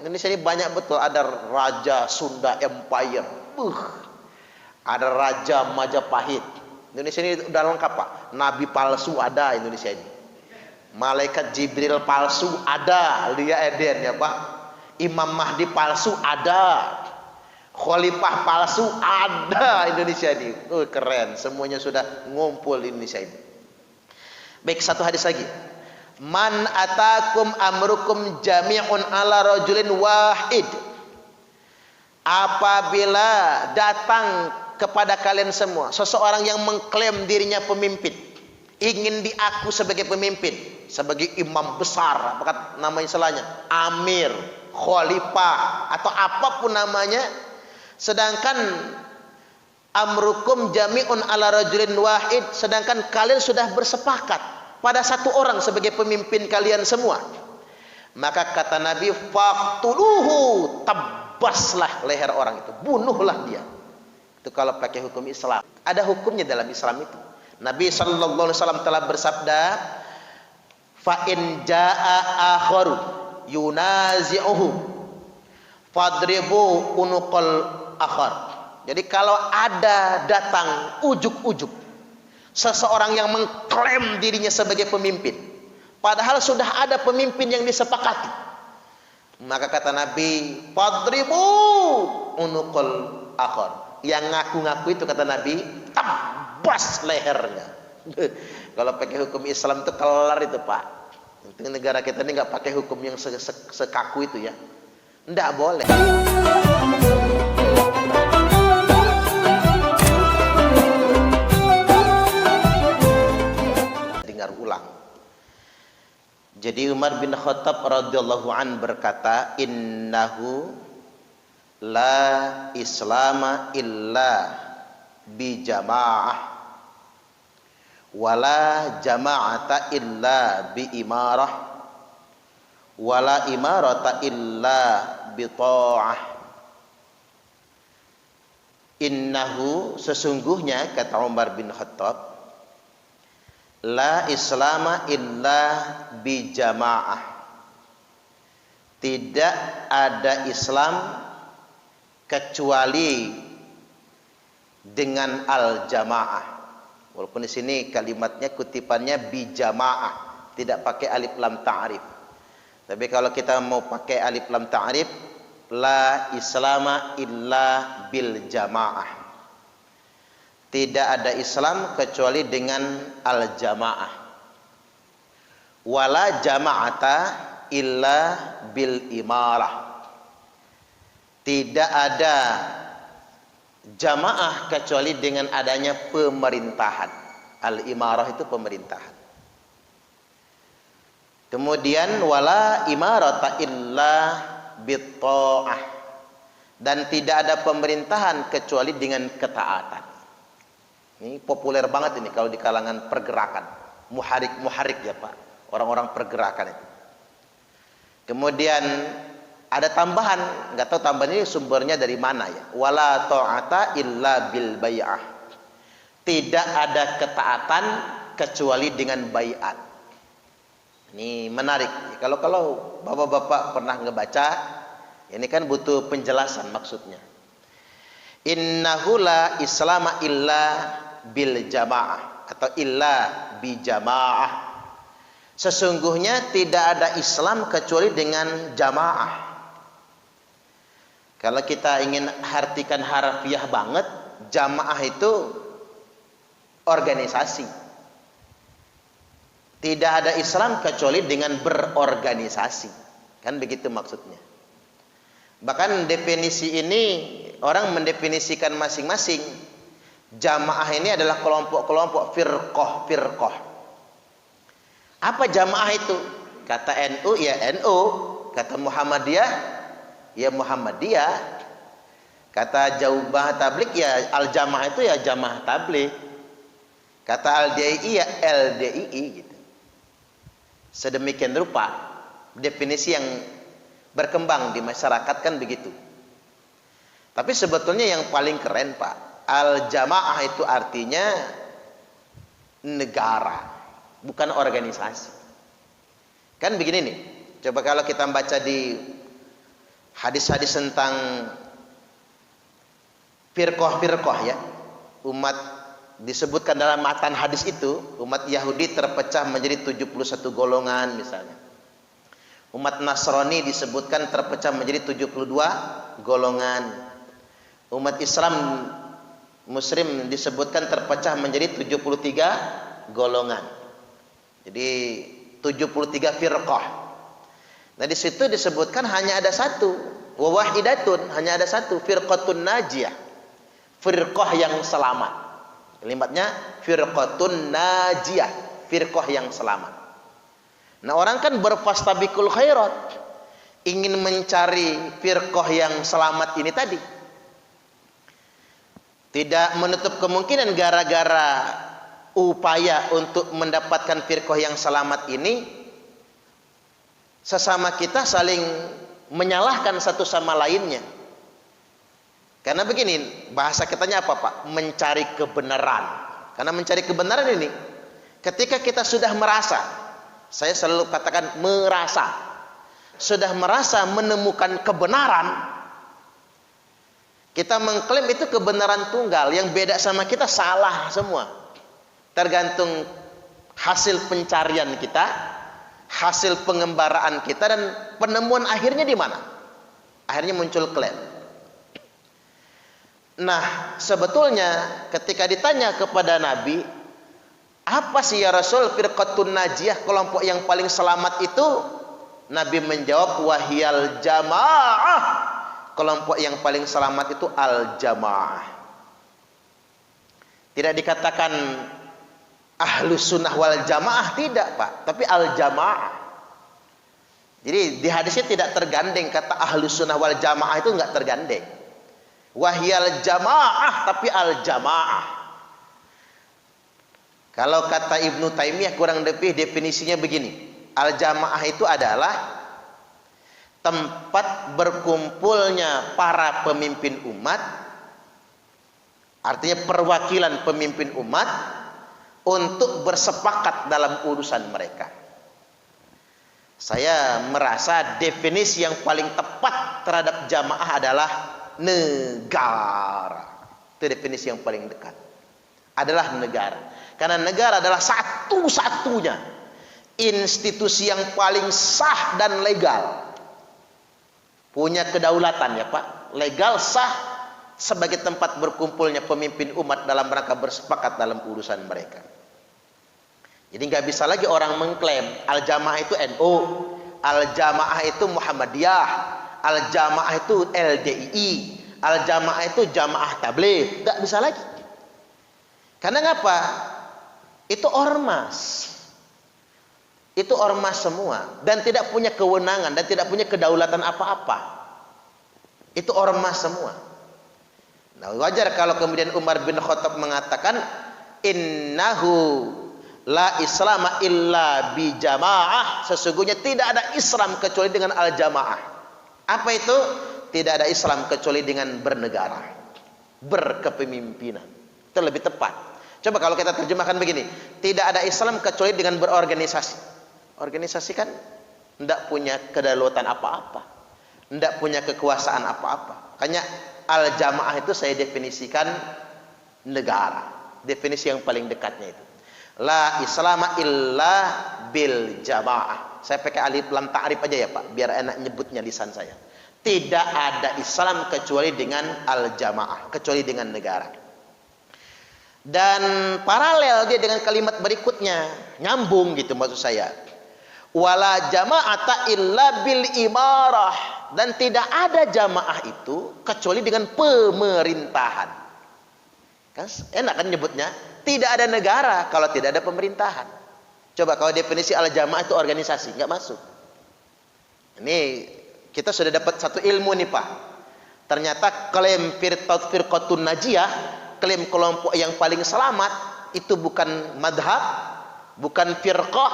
Indonesia ini banyak betul, ada Raja Sunda Empire, ada Raja Majapahit. Indonesia ini udah lengkap Pak. Nabi palsu ada Indonesia ini. Malaikat Jibril palsu ada, Lia Eden ya Pak. Imam Mahdi palsu ada. Khalifah palsu ada Indonesia ini. Keren, semuanya sudah ngumpul di Indonesia ini. Baik, satu hadis lagi. Man atakum amrukum jami'un ala rajulin wahid. Apabila datang kepada kalian semua seseorang yang mengklaim dirinya pemimpin, ingin diaku sebagai pemimpin, sebagai imam besar, apakah nama istilahnya amir, khalifah atau apapun namanya, sedangkan amrukum jami'un ala rajulin wahid, sedangkan kalian sudah bersepakat pada satu orang sebagai pemimpin kalian semua, maka kata Nabi, faqtuluhu, tabaslah leher orang itu, bunuhlah dia. Itu kalau pakai hukum Islam. Ada hukumnya dalam Islam itu. Nabi sallallahu alaihi wasallam telah bersabda, fa in jaa akharu yunazi'uhu fadribu unuqal akhar. Jadi kalau ada datang ujuk-ujuk seseorang yang mengklaim dirinya sebagai pemimpin, padahal sudah ada pemimpin yang disepakati, maka kata Nabi, fadribu unuqal akhar. Yang ngaku-ngaku itu kata Nabi, tabas lehernya. Kalau pakai hukum Islam itu kelar itu Pak. Untuk negara kita ini nggak pakai hukum yang sekaku itu ya, nggak boleh. Dengar ulang. Jadi Umar bin Khattab radhiyallahu an berkata, innahu la islama illa bi jamaah wala jama'ata illa bi imarah wala imarata illa bi ta'ah. Innahu, sesungguhnya kata Umar bin Khattab, la islama illa bi jamaah, tidak ada Islam kecuali dengan al-jamaah. Walaupun di sini kalimatnya kutipannya bi jamaah, tidak pakai alif lam ta'rif. Tapi kalau kita mau pakai alif lam ta'rif, la islama illa bil jamaah. Tidak ada Islam kecuali dengan al-jamaah. Wala jama'ata illa bil imarah. Tidak ada jamaah kecuali dengan adanya pemerintahan. Al-imarah itu pemerintahan. Kemudian wala imarata illa bitta'ah, dan tidak ada pemerintahan kecuali dengan ketaatan. Ini populer banget ini kalau di kalangan pergerakan. Muharik ya Pak, orang-orang pergerakan itu. Kemudian ada tambahan, nggak tahu tambahan ini sumbernya dari mana ya. Wala ta'ata illa bil bai'ah. Tidak ada ketaatan kecuali dengan bai'at. Ini menarik. Kalau bapak-bapak pernah ngebaca, ini kan butuh penjelasan maksudnya. Innahu la islama illa bil jamaah atau illa bi jamaah. Sesungguhnya tidak ada Islam kecuali dengan jamaah. Kalau kita ingin artikan harfiah banget, jamaah itu organisasi. Tidak ada Islam kecuali dengan berorganisasi. Kan begitu maksudnya. Bahkan definisi ini orang mendefinisikan masing-masing. Jamaah ini adalah kelompok-kelompok, firqah. Apa jamaah itu? Kata NU ya NU, kata Muhammadiyah ya Muhammadiyah, kata Jamaah Tabligh ya al-jamaah itu ya jamaah tabligh, kata al-DII ya LDII gitu. Sedemikian rupa definisi yang berkembang di masyarakat kan begitu. Tapi sebetulnya yang paling keren Pak, al-jamaah itu artinya negara, bukan organisasi. Kan begini nih, coba kalau kita baca di hadis-hadis tentang firqah-firqah ya. Umat disebutkan dalam matan hadis itu, umat Yahudi terpecah menjadi 71 golongan misalnya. Umat Nasrani disebutkan terpecah menjadi 72 golongan. Umat Islam Muslim disebutkan terpecah menjadi 73 golongan. Jadi 73 firqah. Nah di situ disebutkan hanya ada satu, wahidatun, hanya ada satu, firqatun najiyah, firqah yang selamat. Kalimatnya firqatun najiyah, firqah yang selamat. Nah orang kan berfastabiqul khairat, ingin mencari firqah yang selamat ini tadi. Tidak menutup kemungkinan gara-gara upaya untuk mendapatkan firqah yang selamat ini, sesama kita saling menyalahkan satu sama lainnya. Karena begini, bahasa kitanya apa Pak? Mencari kebenaran. Karena mencari kebenaran ini, ketika kita sudah merasa, saya selalu katakan merasa, sudah merasa menemukan kebenaran, kita mengklaim itu kebenaran tunggal, yang beda sama kita salah semua. Tergantung hasil pencarian kita, hasil pengembaraan kita, dan penemuan akhirnya di mana? Akhirnya muncul klaim. Nah, sebetulnya ketika ditanya kepada Nabi, apa sih ya Rasul firqatun najiyah, kelompok yang paling selamat itu? Nabi menjawab, wahiyal jamaah, kelompok yang paling selamat itu al jamaah. Tidak dikatakan ahlus sunnah wal jamaah, tidak Pak, tapi al jamaah. Jadi di hadisnya tidak tergandeng kata ahlus sunnah wal jamaah, itu enggak tergandeng. Wahyal jamaah, tapi al jamaah. Kalau kata Ibnu Taimiyah kurang lebih definisinya begini, al jamaah itu adalah tempat berkumpulnya para pemimpin umat, artinya perwakilan pemimpin umat untuk bersepakat dalam urusan mereka. Saya merasa definisi yang paling tepat terhadap jamaah adalah negara. Itu definisi yang paling dekat. Adalah negara. Karena negara adalah satu-satunya institusi yang paling sah dan legal. Punya kedaulatan ya Pak. Legal, sah, sebagai tempat berkumpulnya pemimpin umat dalam rangka bersepakat dalam urusan mereka. Jadi nggak bisa lagi orang mengklaim al-jamaah itu NU, al-jamaah itu Muhammadiyah, al-jamaah itu LDII, al-jamaah itu jamaah tabligh. Nggak bisa lagi. Karena ngapa? Itu ormas. Itu ormas semua dan tidak punya kewenangan dan tidak punya kedaulatan apa-apa. Itu ormas semua. Nah, wajar kalau kemudian Umar bin Khattab mengatakan innahu la islama illa bi jamaah, sesungguhnya tidak ada Islam kecuali dengan al-jamaah. Apa itu? Tidak ada Islam kecuali dengan bernegara, berkepemimpinan. Itu lebih tepat. Coba kalau kita terjemahkan begini, tidak ada Islam kecuali dengan berorganisasi. Organisasi kan tidak punya kedaulatan apa-apa, tidak punya kekuasaan apa-apa. Makanya al-jamaah itu saya definisikan negara. Definisi yang paling dekatnya itu. La islama illa bil jamaah. Saya pakai alif lam ta'rif aja ya Pak, biar enak nyebutnya lisan saya. Tidak ada Islam kecuali dengan al-jamaah, kecuali dengan negara. Dan paralel dia dengan kalimat berikutnya, nyambung gitu maksud saya. Wala jama'ata illa bil imarah, dan tidak ada jamaah itu kecuali dengan pemerintahan. Kan enak kan nyebutnya? Tidak ada negara kalau tidak ada pemerintahan. Coba kalau definisi al-jamaah itu organisasi, nggak masuk. Ini kita sudah dapat satu ilmu nih Pak. Ternyata klaim firqatun najiyah, klaim kelompok yang paling selamat itu bukan madhab, bukan firqah,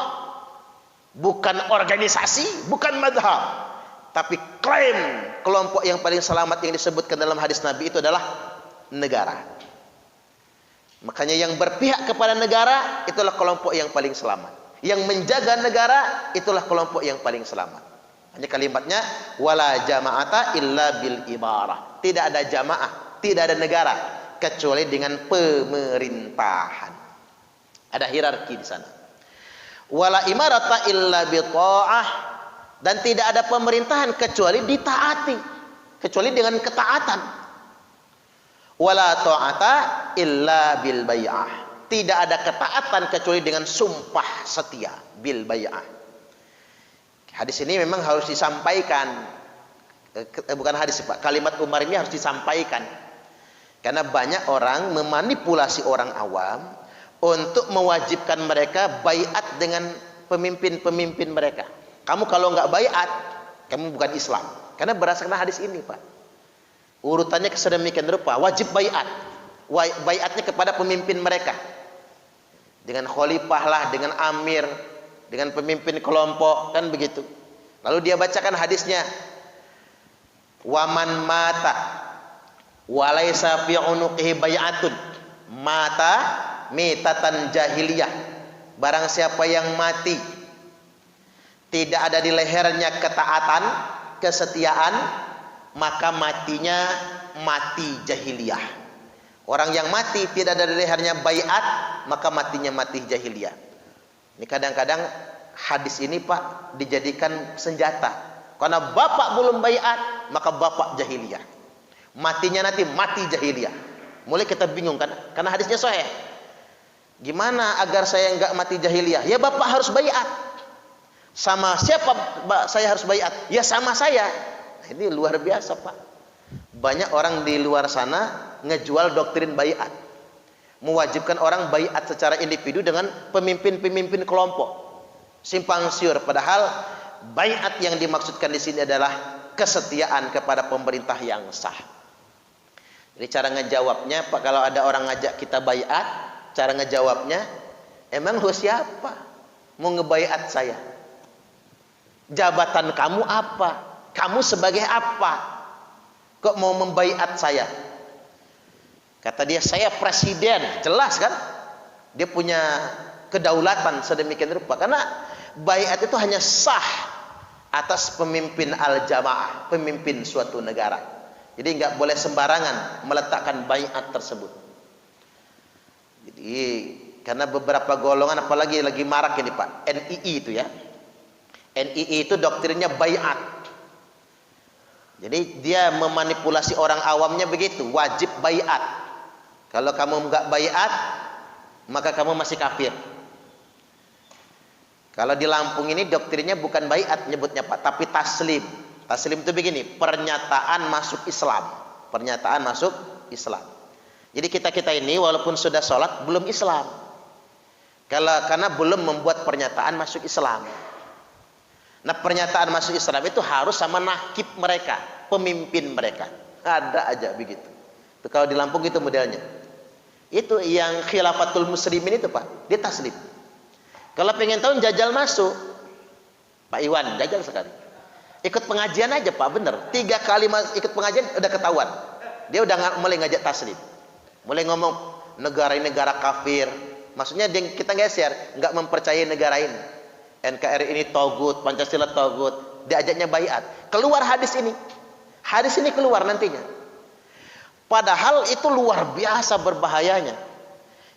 bukan organisasi, bukan madhab, tapi klaim kelompok yang paling selamat yang disebutkan dalam hadis Nabi itu adalah negara. Makanya yang berpihak kepada negara itulah kelompok yang paling selamat. Yang menjaga negara itulah kelompok yang paling selamat. Hanya kalimatnya wala jama'ata illa bil ibarah. Tidak ada jamaah, tidak ada negara kecuali dengan pemerintahan. Ada hierarki di sana. Wala imarata illa bi ta'ah, dan tidak ada pemerintahan kecuali ditaati, kecuali dengan ketaatan. Wala ta'ata illa bil bai'ah. Tidak ada ketaatan kecuali dengan sumpah setia, bil bai'ah. Hadis ini memang harus disampaikan, bukan hadis Pak, kalimat Umar ini harus disampaikan. Karena banyak orang memanipulasi orang awam untuk mewajibkan mereka baiat dengan pemimpin-pemimpin mereka. Kamu kalau nggak baiat, kamu bukan Islam. Karena berdasarkan hadis ini Pak, urutannya sedemikian rupa, wajib baiat. Baiatnya kepada pemimpin mereka. Dengan khalifah lah, dengan amir, dengan pemimpin kelompok, kan begitu. Lalu dia bacakan hadisnya, waman mata walaysa fi unuqihi bai'atun mata mitatan jahiliyah. Barang siapa yang mati tidak ada di lehernya ketaatan, kesetiaan, maka matinya mati jahiliyah. Orang yang mati tidak ada di lehernya baiat, maka matinya mati jahiliyah. Ini kadang-kadang hadis ini Pak dijadikan senjata. Karena bapak belum baiat, maka bapak jahiliyah. Matinya nanti mati jahiliyah. Mulai kita bingung kan? Karena hadisnya sahih. Gimana agar saya enggak mati jahiliyah? Ya bapak harus baiat. Sama siapa saya harus baiat? Ya sama saya. Nah, ini luar biasa Pak. Banyak orang di luar sana ngejual doktrin baiat. Mewajibkan orang baiat secara individu dengan pemimpin-pemimpin kelompok. Simpang siur, padahal baiat yang dimaksudkan di sini adalah kesetiaan kepada pemerintah yang sah. Jadi cara ngejawabnya Pak, kalau ada orang ngajak kita baiat, cara ngejawabnya, emang lu siapa mau ngebaiat saya? Jabatan kamu apa? Kamu sebagai apa? Kok mau membaiat saya? Kata dia, saya presiden. Jelas kan? Dia punya kedaulatan sedemikian rupa. Karena baiat itu hanya sah atas pemimpin al-jamaah, pemimpin suatu negara. Jadi nggak boleh sembarangan meletakkan baiat tersebut. Jadi karena beberapa golongan, apalagi lagi marak ini Pak, NII itu ya. NII itu doktrinnya baiat. Jadi dia memanipulasi orang awamnya begitu, wajib baiat. Kalau kamu nggak baiat, maka kamu masih kafir. Kalau di Lampung ini doktrinnya bukan baiat nyebutnya Pak, tapi taslim. Taslim itu begini, pernyataan masuk Islam. Pernyataan masuk Islam. Jadi kita ini walaupun sudah sholat belum Islam. Karena belum membuat pernyataan masuk Islam. Nah, pernyataan masuk Islam itu harus sama nakib mereka, pemimpin mereka. Ada aja begitu. Itu kalau di Lampung itu modelnya. Itu yang khilafatul muslimin itu Pak, dia taslim. Kalau pengen tahu jajal masuk, Pak Iwan jajal sekali. Ikut pengajian aja Pak, bener. 3 kali ikut pengajian udah ketahuan. Dia udah mulai ngajak taslim. Mulai ngomong negara ini negara kafir. Maksudnya kita geser, nggak mempercayai negara ini. NKRI ini togut, Pancasila togut. Diajaknya baiat. Keluar hadis ini. Hadis ini keluar nantinya. Padahal itu luar biasa berbahayanya.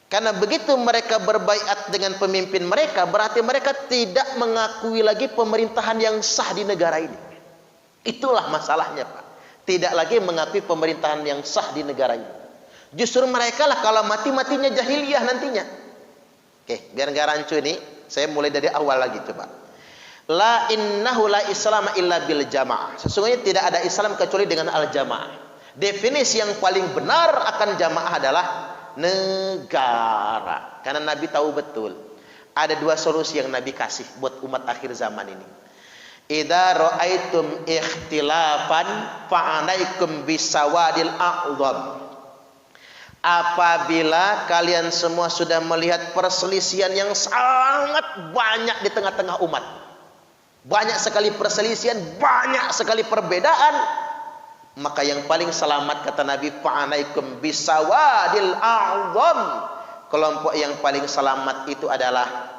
Karena begitu mereka berbaiat dengan pemimpin mereka, berarti mereka tidak mengakui lagi pemerintahan yang sah di negara ini. Itulah masalahnya Pak. Tidak lagi mengakui pemerintahan yang sah di negara ini. Justru mereka lah kalau mati-matinya jahiliyah nantinya. Oke, biar nggak rancu ini, saya mulai dari awal lagi coba. La innahu la islam illa bil jamaah. Sesungguhnya tidak ada Islam kecuali dengan al jamaah. Definisi yang paling benar akan jamaah adalah negara. Karena Nabi tahu betul ada 2 solusi yang Nabi kasih buat umat akhir zaman ini. Idza ra'aitum ikhtilafan fa'alaikum bisawadil a'dham. Apabila kalian semua sudah melihat perselisihan yang sangat banyak di tengah-tengah umat, banyak sekali perselisihan, banyak sekali perbedaan, maka yang paling selamat kata Nabi, fa'alaikum bisawadil a'zam. Kelompok yang paling selamat itu adalah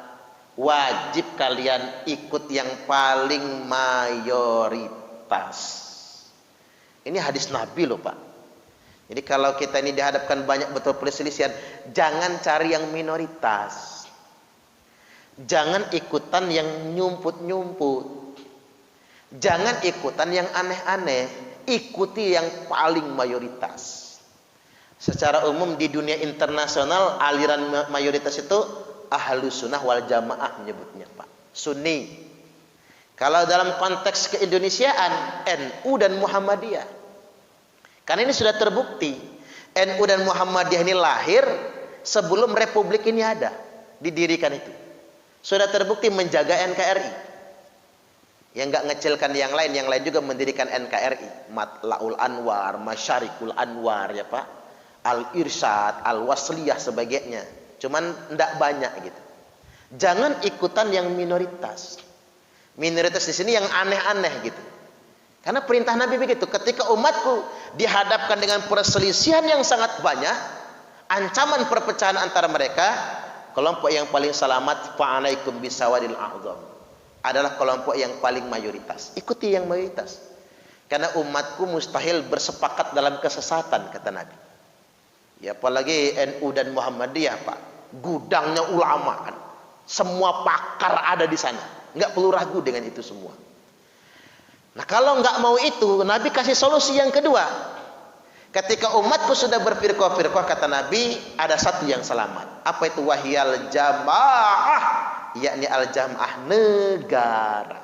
wajib kalian ikut yang paling mayoritas. Ini hadis Nabi loh Pak. Jadi kalau kita ini dihadapkan banyak betul perselisihan, jangan cari yang minoritas. Jangan ikutan yang nyumput-nyumput. Jangan ikutan yang aneh-aneh. Ikuti yang paling mayoritas. Secara umum di dunia internasional aliran mayoritas itu Ahlus Sunnah wal Jamaah menyebutnya Pak. Sunni. Kalau dalam konteks keindonesiaan NU dan Muhammadiyah. Karena ini sudah terbukti. NU dan Muhammadiyah ini lahir sebelum republik ini ada, didirikan itu. Sudah terbukti menjaga NKRI. Yang enggak ngecilkan yang lain juga mendirikan NKRI. Matlaul Anwar, Masyarikul Anwar ya Pak. Al-Irsyad, Al-Wasliyah sebagainya. Cuman enggak banyak gitu. Jangan ikutan yang minoritas. Minoritas di sini yang aneh-aneh gitu. Karena perintah Nabi begitu, ketika umatku dihadapkan dengan perselisihan yang sangat banyak, ancaman perpecahan antara mereka, kelompok yang paling selamat fa'alaikum bisawadil a'dzam adalah kelompok yang paling mayoritas. Ikuti yang mayoritas. Karena umatku mustahil bersepakat dalam kesesatan, kata Nabi. Ya apalagi NU dan Muhammadiyah Pak, gudangnya ulama kan. Semua pakar ada di sana. Enggak perlu ragu dengan itu semua. Nah kalau enggak mau itu, Nabi kasih solusi yang kedua. Ketika umatku sudah berfirqah-firqah, kata Nabi, ada satu yang selamat. Apa itu? Wahiyal jamaah, yakni al-jamaah negara.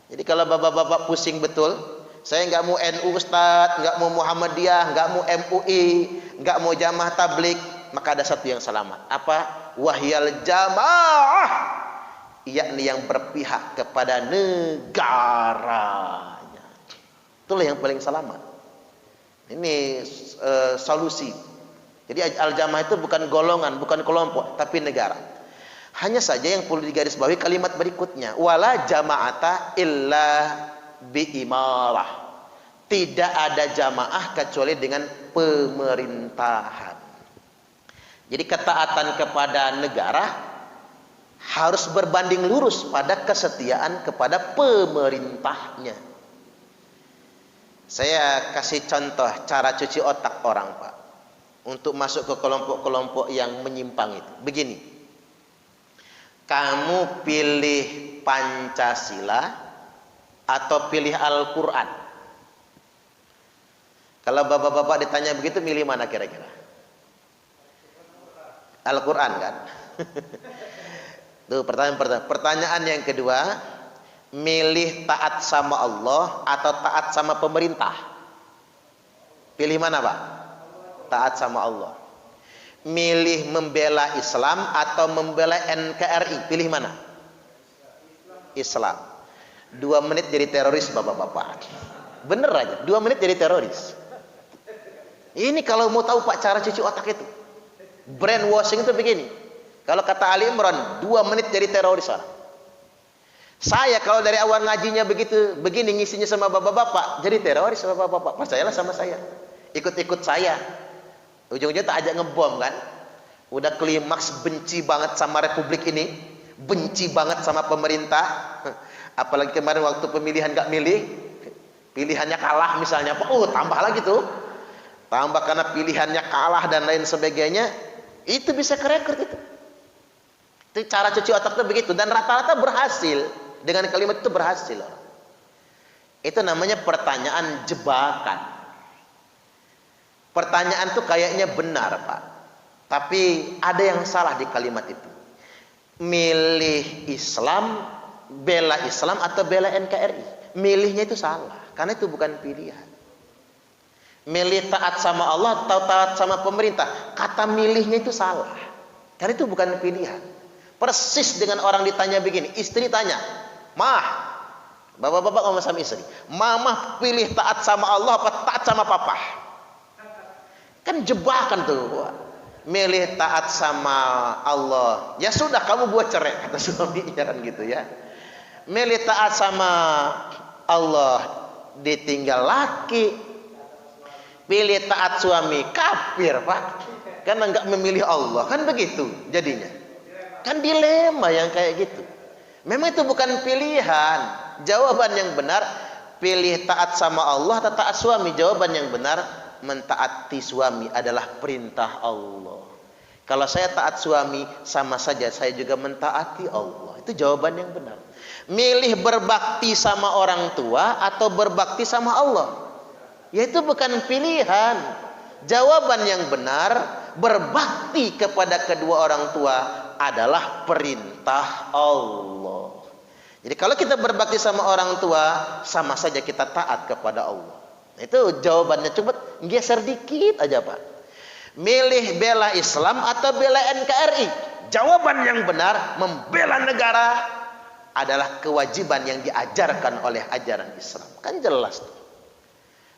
Jadi kalau bapak-bapak pusing betul, saya enggak mau NU Ustaz, enggak mau Muhammadiyah, enggak mau MUI, enggak mau jamaah tablik, maka ada satu yang selamat. Apa? Wahiyal jamaah, yakni yang berpihak kepada negaranya. Itulah yang paling selamat. Ini solusi. Jadi al-jamaah itu bukan golongan, bukan kelompok, tapi negara. Hanya saja yang perlu digarisbawahi kalimat berikutnya, wala jama'ata illa biimarah. Tidak ada jamaah kecuali dengan pemerintahan. Jadi ketaatan kepada negara harus berbanding lurus pada kesetiaan kepada pemerintahnya. Saya kasih contoh cara cuci otak orang Pak, untuk masuk ke kelompok-kelompok yang menyimpang itu. Begini, kamu pilih Pancasila atau pilih Al-Quran? Kalau bapak-bapak ditanya begitu, milih mana kira-kira? Al-Quran kan? Tuh pertanyaan pertama. Pertanyaan yang kedua, milih taat sama Allah atau taat sama pemerintah? Pilih mana Pak? Taat sama Allah. Milih membela Islam atau membela NKRI? Pilih mana? Islam. 2 menit jadi teroris bapak-bapak. Bener aja, 2 menit jadi teroris. Ini kalau mau tahu Pak cara cuci otak itu. Brainwashing itu begini. Kalau kata Ali Imran, 2 menit jadi teroris orang. Saya kalau dari awal ngajinya begini ngisinya sama bapak-bapak, jadi teroris sama bapak-bapak. Percayalah sama saya. Ikut-ikut saya. Ujung-ujungnya tak ajak ngebom kan. Udah klimaks benci banget sama republik ini, benci banget sama pemerintah. Apalagi kemarin waktu pemilihan gak milih, pilihannya kalah misalnya, tambah lagi tuh. Tambah karena pilihannya kalah dan lain sebagainya, itu bisa kerekord itu. Itu cara cuci otak itu begitu, dan rata-rata berhasil. Dengan kalimat itu berhasil orang. Itu namanya pertanyaan jebakan. Pertanyaan itu kayaknya benar Pak, tapi ada yang salah di kalimat itu. Milih Islam, bela Islam atau bela NKRI? Milihnya itu salah, karena itu bukan pilihan. Milih taat sama Allah atau taat sama pemerintah, kata milihnya itu salah, karena itu bukan pilihan. Persis dengan orang ditanya begini, istri tanya, Mah, bapak-bapak ngomong sama istri, Mama pilih taat sama Allah apa taat sama papa? Kan jebakan tuh. Milih taat sama Allah, ya sudah kamu buat cerai, kata suaminya kan gitu ya. Milih taat sama Allah, ditinggal laki. Pilih taat suami, kafir Pak, karena enggak memilih Allah, kan begitu jadinya. Kan dilema yang kayak gitu. Memang itu bukan pilihan. Jawaban yang benar, pilih taat sama Allah atau taat suami. Jawaban yang benar, mentaati suami adalah perintah Allah. Kalau saya taat suami, sama saja saya juga mentaati Allah. Itu jawaban yang benar. Milih berbakti sama orang tua atau berbakti sama Allah, ya itu bukan pilihan. Jawaban yang benar, berbakti kepada kedua orang tua adalah perintah Allah. Jadi kalau kita berbakti sama orang tua, sama saja kita taat kepada Allah. Itu jawabannya. Coba geser dikit aja Pak. Milih bela Islam atau bela NKRI? Jawaban yang benar, membela negara adalah kewajiban yang diajarkan oleh ajaran Islam. Kan jelas tuh.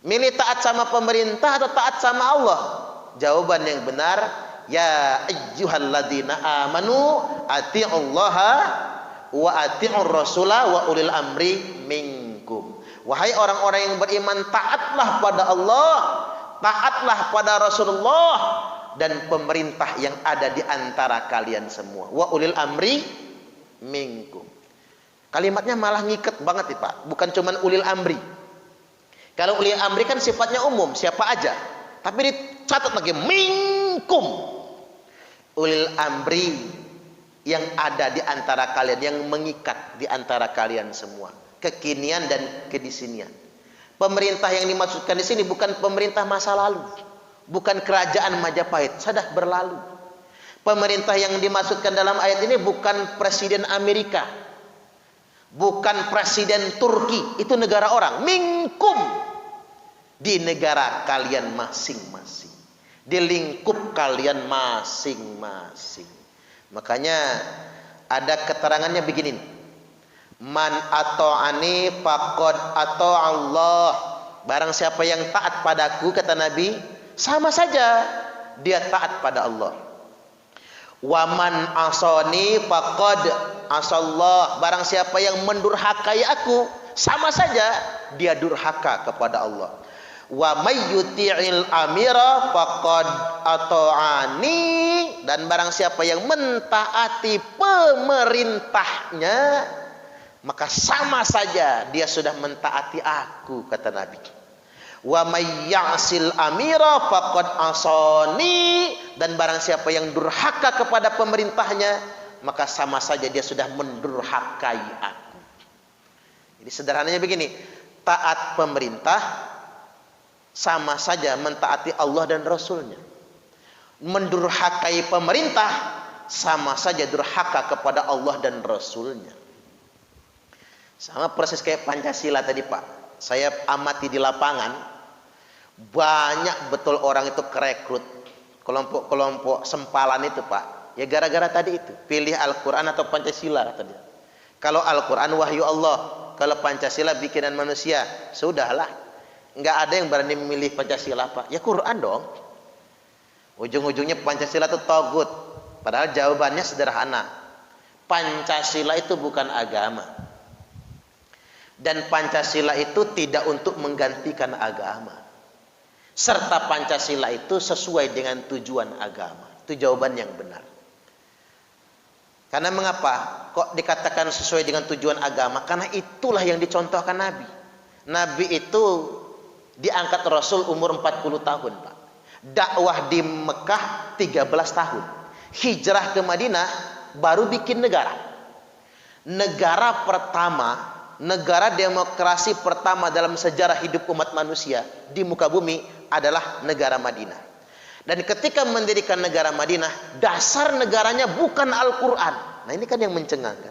Milih taat sama pemerintah atau taat sama Allah? Jawaban yang benar, ya ayyuhalladzina amanu ati'ullaha wa ati'ur rasula wa ulil amri minkum. Wahai orang-orang yang beriman, taatlah pada Allah, taatlah pada Rasulullah dan pemerintah yang ada di antara kalian semua. Wa ulil amri minkum. Kalimatnya malah ngiket banget nih Pak. Bukan cuman ulil amri. Kalau ulil amri kan sifatnya umum, siapa aja. Tapi dicatat lagi minkum. Ulil amri yang ada di antara kalian, yang mengikat di antara kalian semua. Kekinian dan kedisinian. Pemerintah yang dimaksudkan di sini bukan pemerintah masa lalu, bukan kerajaan Majapahit, sudah berlalu. Pemerintah yang dimaksudkan dalam ayat ini bukan presiden Amerika, bukan presiden Turki, itu negara orang. Minkum, di negara kalian masing-masing, di lingkup kalian masing-masing. Makanya ada keterangannya begini. Man ata'ani faqad ata'a Allah. Barang siapa yang taat padaku, kata Nabi, sama saja dia taat pada Allah. Wa man asani faqad asallah. Barang siapa yang mendurhakai aku, sama saja dia durhaka kepada Allah. Wa may yuti'il amira faqad ata'ani. Dan barang siapa yang mentaati pemerintahnya, maka sama saja dia sudah mentaati aku, kata Nabi. Wa may ya'sil amira faqad asani. Dan barang siapa yang durhaka kepada pemerintahnya, maka sama saja dia sudah mendurhakai aku. Jadi sederhananya begini, taat pemerintah sama saja mentaati Allah dan Rasulnya. Mendurhakai pemerintah sama saja durhaka kepada Allah dan Rasulnya. Sama proses kayak Pancasila tadi Pak. Saya amati di lapangan, banyak betul orang itu kerekrut, kelompok-kelompok sempalan itu Pak. Ya gara-gara tadi itu, pilih Al-Quran atau Pancasila tadi. Kalau Al-Quran wahyu Allah, kalau Pancasila bikinan manusia, sudahlah. Nggak ada yang berani memilih Pancasila Pak. Ya Quran dong. Ujung-ujungnya Pancasila itu togut. Padahal jawabannya sederhana. Pancasila itu bukan agama. Dan Pancasila itu tidak untuk menggantikan agama. Serta Pancasila itu sesuai dengan tujuan agama. Itu jawaban yang benar. Karena mengapa? Kok dikatakan sesuai dengan tujuan agama? Karena itulah yang dicontohkan Nabi. Nabi itu diangkat Rasul umur 40 tahun Pak. Dakwah di Mekah 13 tahun. Hijrah ke Madinah baru bikin negara. Negara pertama, negara demokrasi pertama dalam sejarah hidup umat manusia di muka bumi adalah negara Madinah. Dan ketika mendirikan negara Madinah, dasar negaranya bukan Al-Quran. Nah ini kan yang mencengangkan.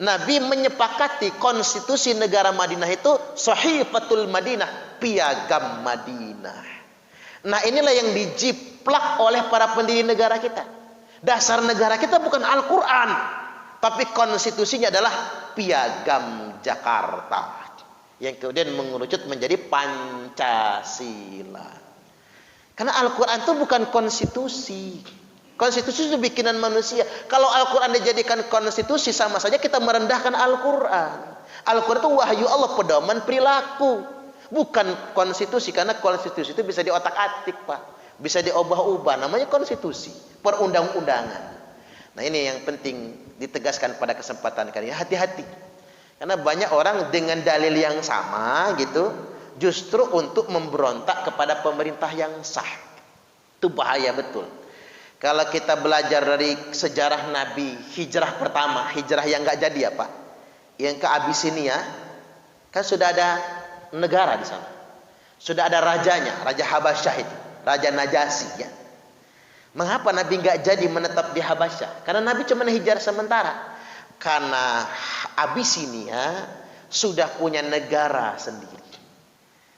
Nabi menyepakati konstitusi negara Madinah itu Sahifatul Madinah, piagam Madinah. Nah inilah yang dijiplak oleh para pendiri negara kita. Dasar negara kita bukan Al-Quran, tapi konstitusinya adalah piagam Jakarta, yang kemudian mengerucut menjadi Pancasila. Karena Al-Quran itu bukan konstitusi. Konstitusi itu bikinan manusia. Kalau Al-Quran dijadikan konstitusi, sama saja kita merendahkan Al-Quran. Al-Quran itu wahyu Allah, pedoman perilaku, bukan konstitusi. Karena konstitusi itu bisa diotak-atik Pak, bisa diubah-ubah. Namanya konstitusi, perundang-undangan. Nah ini yang penting ditegaskan pada kesempatan kali ini, hati-hati. Karena banyak orang dengan dalil yang sama gitu, justru untuk memberontak kepada pemerintah yang sah. Itu bahaya betul. Kalau kita belajar dari sejarah Nabi, hijrah pertama, hijrah yang nggak jadi ya Pak, yang ke Abisinia, kan sudah ada negara di sana, sudah ada rajanya, Raja Habasyah itu, Raja Najasyi ya. Mengapa Nabi nggak jadi menetap di Habasyah? Karena Nabi cuma hijrah sementara. Karena Abisinia sudah punya negara sendiri.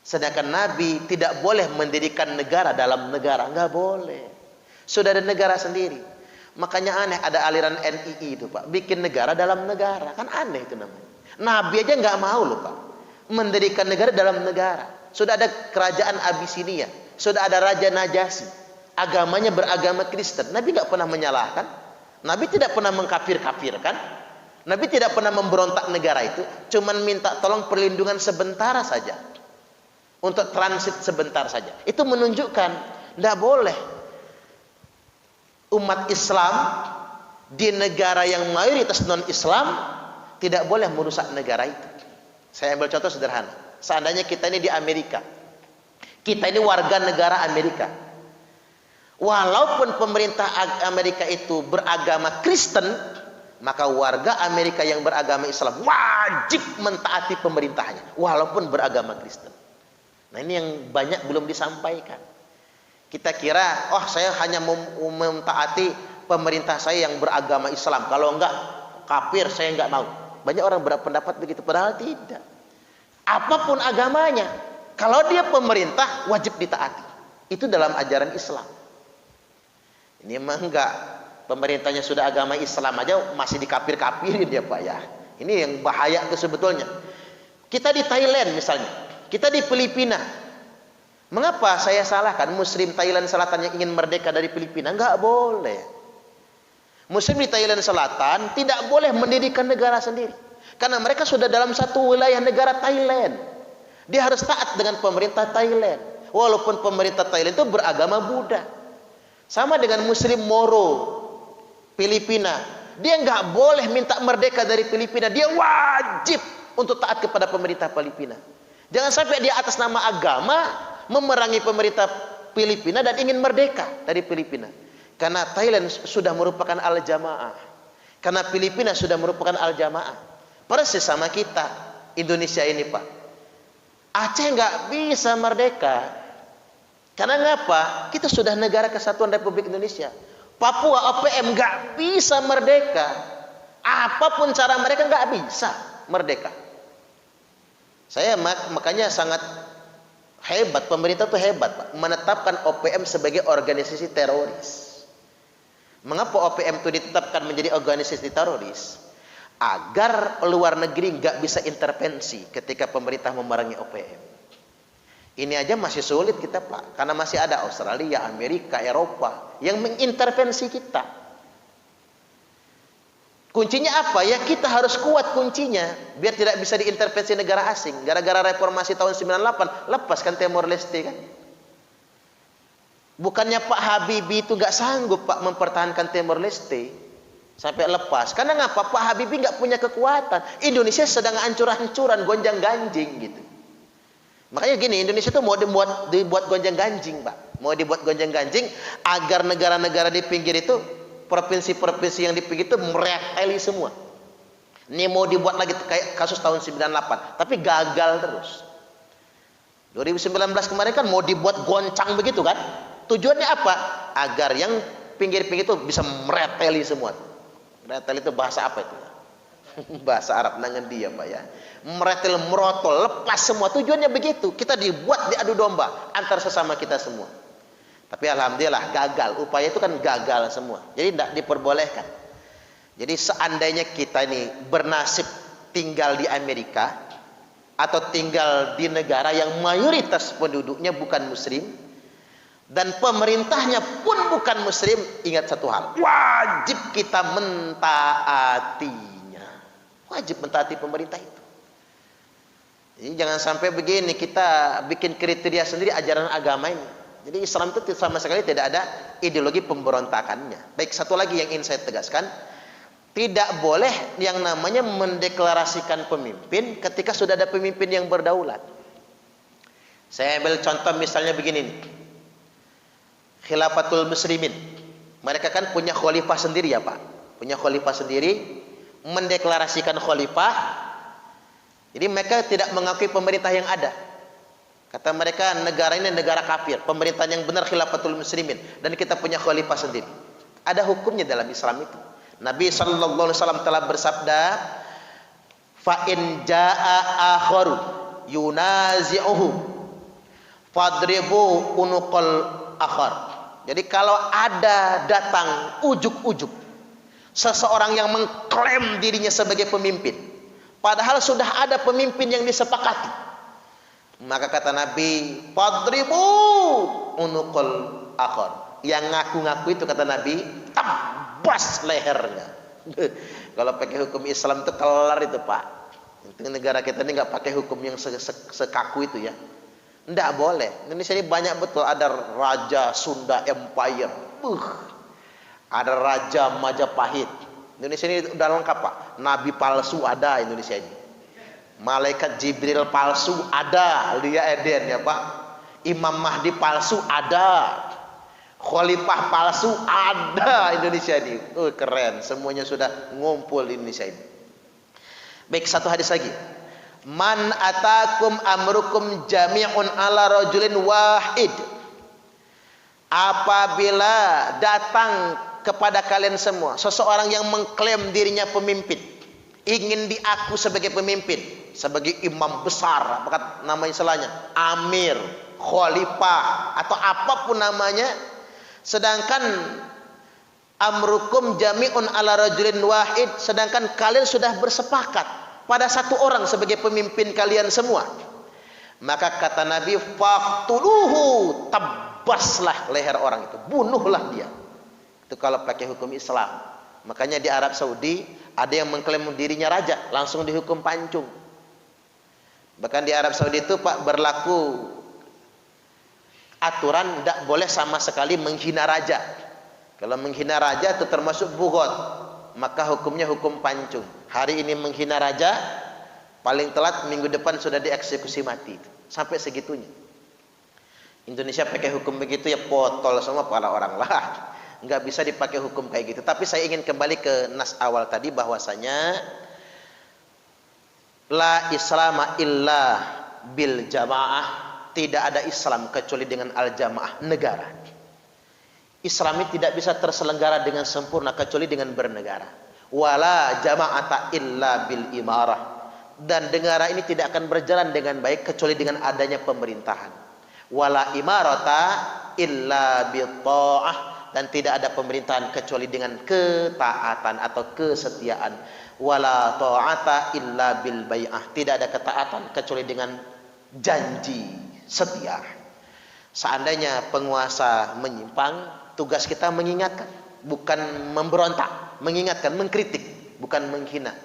Sedangkan Nabi tidak boleh mendirikan negara dalam negara, nggak boleh. Sudah ada negara sendiri. Makanya aneh ada aliran NII itu Pak, bikin negara dalam negara, kan aneh itu namanya. Nabi aja nggak mau loh Pak, mendirikan negara dalam negara. Sudah ada kerajaan Abisinia, sudah ada Raja Najasyi, agamanya beragama Kristen. Nabi nggak pernah menyalahkan, Nabi tidak pernah mengkafir-kafirkan, Nabi tidak pernah memberontak negara itu, cuman minta tolong perlindungan sebentar saja, untuk transit sebentar saja. Itu menunjukkan tidak boleh umat Islam di negara yang mayoritas non-Islam tidak boleh merusak negara itu. Saya ambil contoh sederhana. Seandainya kita ini di Amerika, kita ini warga negara Amerika, walaupun pemerintah Amerika itu beragama Kristen, maka warga Amerika yang beragama Islam wajib mentaati pemerintahnya walaupun beragama Kristen. Nah ini yang banyak belum disampaikan. Kita kira, oh saya hanya mentaati pemerintah saya yang beragama Islam, kalau enggak kafir saya enggak mau. Banyak orang berpendapat begitu, padahal tidak. Apapun agamanya, kalau dia pemerintah wajib ditaati. Itu dalam ajaran Islam. Ini emang enggak, pemerintahnya sudah agama Islam aja masih dikafir-kafirin ya Pak ya. Ini yang bahaya itu sebetulnya. Kita di Thailand misalnya, kita di Filipina. Mengapa saya salahkan Muslim Thailand Selatan yang ingin merdeka dari Filipina? Enggak boleh. Muslim di Thailand Selatan tidak boleh mendirikan negara sendiri, karena mereka sudah dalam satu wilayah negara Thailand. Dia harus taat dengan pemerintah Thailand, walaupun pemerintah Thailand itu beragama Buddha. Sama dengan Muslim Moro Filipina, dia nggak boleh minta merdeka dari Filipina, dia wajib untuk taat kepada pemerintah Filipina. Jangan sampai dia atas nama agama memerangi pemerintah Filipina dan ingin merdeka dari Filipina. Karena Thailand sudah merupakan al-jamaah, karena Filipina sudah merupakan al-jamaah. Persis sama kita Indonesia ini Pak. Aceh nggak bisa merdeka. Karena ngapa? Kita sudah negara kesatuan Republik Indonesia. Papua OPM nggak bisa merdeka. Apapun cara mereka nggak bisa merdeka. Saya makanya sangat hebat, pemerintah itu hebat Pak, menetapkan OPM sebagai organisasi teroris. Mengapa OPM itu ditetapkan menjadi organisasi teroris? Agar luar negeri nggak bisa intervensi ketika pemerintah memerangi OPM. Ini aja masih sulit kita Pak, karena masih ada Australia, Amerika, Eropa yang mengintervensi kita. Kuncinya apa? Ya kita harus kuat kuncinya, biar tidak bisa diintervensi negara asing. Gara-gara reformasi tahun 98, lepaskan Timor Leste kan. Bukannya Pak Habibie itu nggak sanggup Pak mempertahankan Timor Leste sampai lepas. Karena ngapa? Pak Habibie nggak punya kekuatan. Indonesia sedang hancur-hancuran, gonjang-ganjing gitu. Makanya gini, Indonesia itu mau dibuat gonjang-ganjing Pak. Mau dibuat gonjang-ganjing agar negara-negara di pinggir itu, provinsi-provinsi yang di pinggir itu mereteli semua. Ini mau dibuat lagi kayak kasus tahun 98, tapi gagal terus. 2019 kemarin kan mau dibuat goncang begitu kan? Tujuannya apa? Agar yang pinggir-pinggir itu bisa mereteli semua. Mereteli itu bahasa apa itu? Bahasa Arab nangan dia Pak ya. Meretel, merotol, lepas semua. Tujuannya begitu. Kita dibuat diadu domba antar sesama kita semua. Tapi alhamdulillah gagal. Upaya itu kan gagal semua. Jadi tidak diperbolehkan. Jadi seandainya kita ini bernasib tinggal di Amerika atau tinggal di negara yang mayoritas penduduknya bukan muslim dan pemerintahnya pun bukan muslim, ingat satu hal, wajib kita mentaatinya. Wajib mentaati pemerintah itu. Jadi jangan sampai begini, kita bikin kriteria sendiri ajaran agama ini. Jadi Islam itu sama sekali tidak ada ideologi pemberontakannya. Baik, satu lagi yang ingin saya tegaskan, tidak boleh yang namanya mendeklarasikan pemimpin ketika sudah ada pemimpin yang berdaulat. Saya ambil contoh misalnya begini nih. Khilafatul Muslimin. Mereka kan punya khalifah sendiri ya Pak. Punya khalifah sendiri, mendeklarasikan khalifah. Jadi mereka tidak mengakui pemerintah yang ada. Kata mereka negara ini negara kafir, pemerintahan yang benar Khilafatul Muslimin, dan kita punya khalifah sendiri. Ada hukumnya dalam Islam itu. Nabi sallallahu alaihi wasallam telah bersabda, "Fa in jaa akharu yunazi'uhu fadribu unuqal akhar." Jadi kalau ada datang ujuk-ujuk seseorang yang mengklaim dirinya sebagai pemimpin, padahal sudah ada pemimpin yang disepakati, maka kata Nabi, "Fadribu unuqal akhar." Yang ngaku-ngaku itu kata Nabi, tabas lehernya. Kalau pakai hukum Islam itu kelar itu Pak. Negara kita ini nggak pakai hukum yang sekaku itu ya. Nggak boleh. Indonesia ini banyak betul, ada Raja Sunda Empire, ada Raja Majapahit. Indonesia ini udah lengkap Pak. Nabi palsu ada Indonesia ini. Malaikat Jibril palsu ada, Lia Eden ya Pak. Imam Mahdi palsu ada. Khalifah palsu ada Indonesia ini. Keren, semuanya sudah ngumpul di Indonesia ini. Baik, satu hadis lagi. Man atakum amrukum jami'un ala rajulin wahid. Apabila datang kepada kalian semua seseorang yang mengklaim dirinya pemimpin, ingin diaku sebagai pemimpin, sebagai imam besar, apakah nama istilahnya amir, khalifah atau apapun namanya, sedangkan amrukum jami'un ala rajulin wahid, sedangkan kalian sudah bersepakat pada satu orang sebagai pemimpin kalian semua, maka kata Nabi, faqtuluhu, tabaslah leher orang itu, bunuhlah dia. Itu kalau pakai hukum Islam. Makanya di Arab Saudi ada yang mengklaim dirinya raja, langsung dihukum pancung. Bahkan di Arab Saudi itu Pak berlaku aturan tidak boleh sama sekali menghina raja. Kalau menghina raja itu termasuk bughot, maka hukumnya hukum pancung. Hari ini menghina raja, paling telat minggu depan sudah dieksekusi mati. Sampai segitunya. Indonesia pakai hukum begitu ya potol semua para orang lah. Nggak bisa dipakai hukum kayak gitu. Tapi saya ingin kembali ke nas awal tadi, bahwasanya la islama illa bil jamaah. Tidak ada Islam kecuali dengan al-jamaah, negara. Islam ini tidak bisa terselenggara dengan sempurna kecuali dengan bernegara. Wala jama'ata illa bil imarah. Dan negara ini tidak akan berjalan dengan baik kecuali dengan adanya pemerintahan. Wala imarata illa bil ta'ah. Dan tidak ada pemerintahan kecuali dengan ketaatan atau kesetiaan. Wala ta'ata illa bil bai'ah. Tidak ada ketaatan kecuali dengan janji setia. Seandainya penguasa menyimpang, tugas kita mengingatkan, bukan memberontak, mengingatkan, mengkritik, bukan menghina.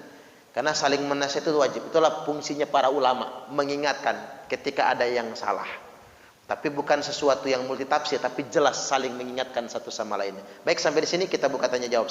Karena saling menasihati itu wajib. Itulah fungsinya para ulama, mengingatkan ketika ada yang salah. Tapi bukan sesuatu yang multitafsir, tapi jelas saling mengingatkan satu sama lainnya. Baik, sampai di sini kita buka tanya jawab.